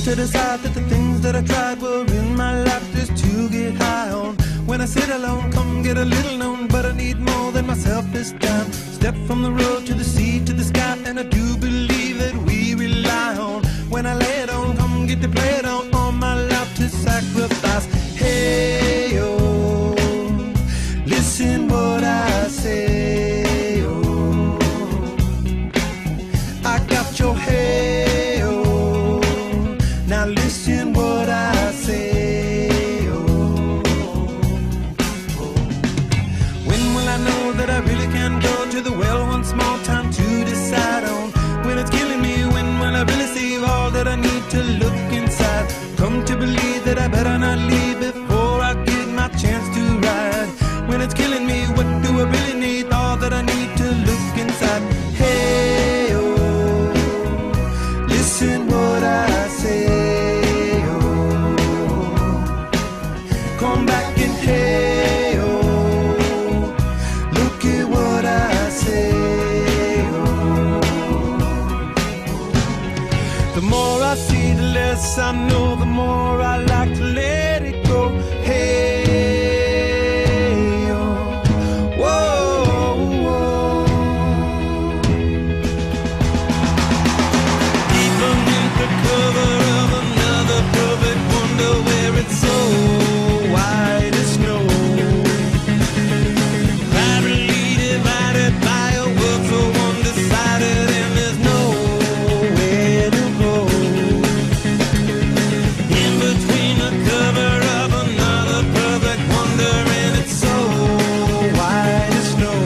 to decide that the things that I tried were in my life just to get high on. When I sit alone, come get a little known, but I need more than myself this time. Step from the road to the sea to the sky, and I do believe that we rely on. When I lay it on, come get to play it on, all my life to sacrifice. Hey, oh, listen what I say, oh, I got your hey, oh, now listen what I say, oh, when will I know that I really can go to the well one small time to decide on? When it's killing me, when will I really see all that I need to look inside? Come to believe that I better not leave before I get my chance to ride. When it's killing me, what do I really need? All that I need to look inside. Hey, oh, listen what I say, oh, come back and hey, oh, look at what I say, oh. The more I see, the less I know, the more I like to let it go. Hey, oh, whoa, whoa. Deep beneath the cover of another perfect wonder, where it's so white as snow, privately divided by a world so undecided, and there's nowhere to go. In between the cover of another perfect wonder, and it's so white as snow,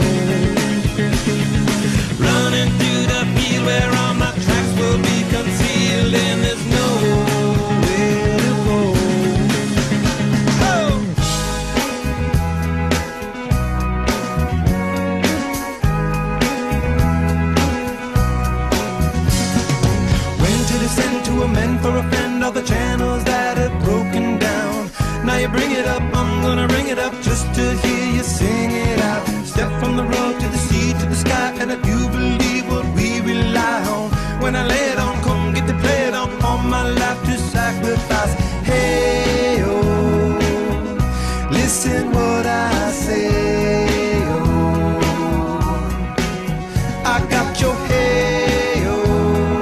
running through the field where all my tracks will be concealed, and there's nowhere to go. Oh! When to descend to amend for a friend all the channels that have broken down. Now you bring it up, I'm gonna bring it up just to hear you sing it out. Step from the road to the sea to the sky, and I do believe what we rely on. When I lay it on, come get to play it on, all my life to sacrifice. Hey, oh, listen what I say, oh, I got your hey, oh,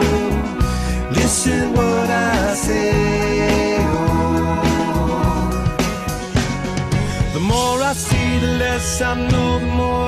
listen what I say, oh. The more I see, the less I know, the more